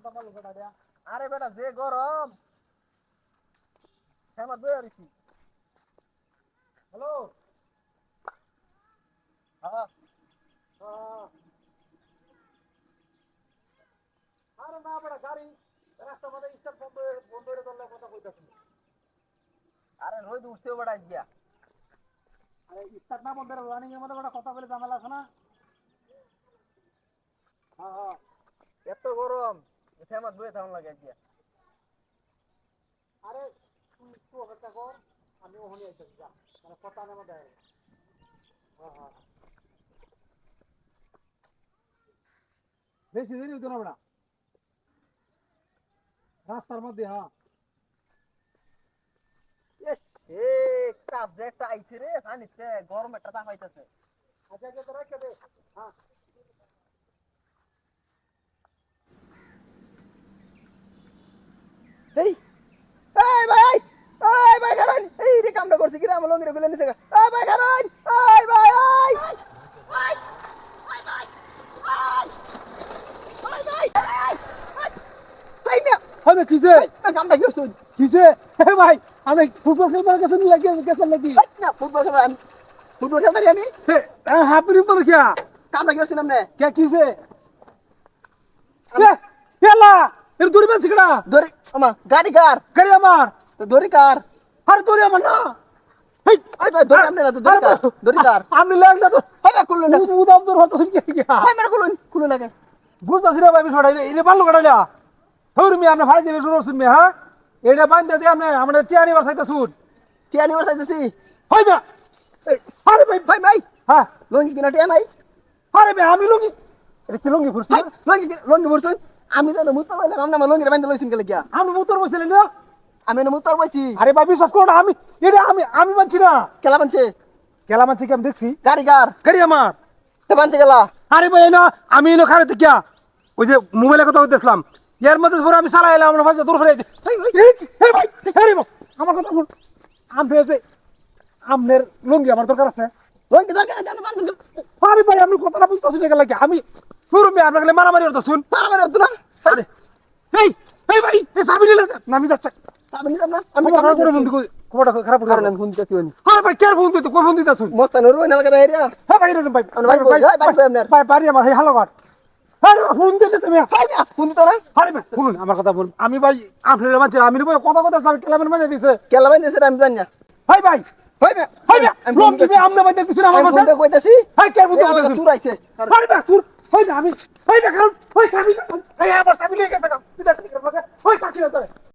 আরে বেটা যে গরম ফেমাস বই আরিছি হ্যালো হ্যাঁ আরে না বেটা গাড়ি রাস্তা মধ্যে স্টার্ট বন্ধ বন্ধ করে দিলে কথা কইতাছি আরে রোজ উঠতেও বেটা গিয়া আরে স্টার্ট না বন্ধ করে রানিং এর মধ্যে বেটা কথা বলে ঝামেলা আছে না হ্যাঁ হ্যাঁ এত গরম ফেমাস বই থাকুন লাগে গিয়া আরে তুই একটু অপেক্ষা কর আমি ওখানে আইতেছি যা মানে কথা নেমে দেয় হ্যাঁ হ্যাঁ বেশি দেরি হইতো না বেটা রাস্তার মধ্যে হ্যাঁ এ কাপ যে একটা আইছে রে পানিতে গরম একটা তাপ আইতাছে আচ্ছা আচ্ছা তোরা কে দে হ্যাঁ এই এই ভাই এই ভাই কারণ এই রে কামটা করছে কি রে আমার লঙ্গিরে গুলে নিছে এই ভাই কারণ এই ভাই এই ভাই ভাই ভাই ভাই ভাই ভাই মিয়া হবে কিসে কামটা কি করছ কিসে হে ভাই আমি ফুটবল খেলবার কাছে নিয়ে গেছেন নাকি না ফুটবল খেলতে আমি হ্যাপি তো দেখিয়া কামটা কি করছিলাম না কে কিসে খেলা এর দূরে বেশি কেডা দড়ি আমা গাড়ি কার গাড়ি আমার দড়ি কার আর দূরে আমার না এই আই ভাই দড়ি আমনে না তো দড়ি কার আমি লাগ না তো এই কুলুন না উদাম দূর হতো কি গিয়া এই মেরে কুলুন লাগে বুঝতাছি রে ভাই ছড়াই এনে ভালো কাটাইলা হৌর মি আপনি ভাই দেবে শুনো শুনবে হ্যাঁ এটা বান্ধা দিয়ে আপনি আমাদের টিয়ানি বার চাইতা শুন টিয়া নিবার চাইতেছি হয় না আরে ভাই ভাই ভাই হ্যাঁ লঙ্গি কিনা টিয়া নাই আরে ভাই আমি লঙ্গি এটা কি লঙ্গি ফুরছি লঙ্গি বলছুন আমি তো মুতর বইলাম আমরা লঙ্গি বান্ধা লইছিন গেলে গিয়া আমি মুতর বসছিলেন না আমি মুতর বইছি আরে ভাই বিশ্বাস করো না আমি এটা আমি মানছি না কেলা বানছে গেলা মানছি কি আমি দেখছি গাড়ি কার গাড়ি আমার তে বানছে গেলা আরে ভাই না আমি এনো খারে দেখিয়া ওই যে মোবাইলে কথা বলতেছিলাম এর মধ্যে পরে আমি চালাই এলাম আমার ভাই দূর ফেলে হে ভাই আমার কথা শুন আম ফেসে আমনের লুঙ্গি আমার দরকার আছে লঙ্গি দরকার আছে আমরা বান্ধব আরে ভাই আমি কথাটা বুঝতেছি না গেলে আমি শুরু মে আপনাকে মারামারি হতো শুন পারবে না তো না আরে এই ভাই এই সাবি নিলে নামি যাচ্ছে সামনে নিতাম না আমি আমি খারাপ করে ফোন দিই কোটা খারাপ করে কারণ আমি ফোন দিতে হইনি আরে ভাই কে ফোন দিতে কোন ফোন দিতে শুন মস্তান রই না লাগা এরিয়া হ্যাঁ ভাই রে ভাই ভাই ভাই পারি আমার এই হালো কাট আরে ফোন দিতে তুমি ভাই না ফোন দিত না আরে ভাই শুনুন আমার কথা বলুন আমি ভাই আপনার মাঝে আমি কথা কথা আমি কেলামের মাঝে দিছে কেলা বানছে আমি জানি না ভাই ভাই ভাই না ভাই লোক কি আমরা ভাই দেখতেছেন আমার মাঝে ফোন কইতাছি ভাই কে বুঝতে পারছেন চুরাইছে আরে ভাই সুর ভাই আমি ভাই কারণ ভাই সাবি এই আমার সাবি নিয়ে গেছে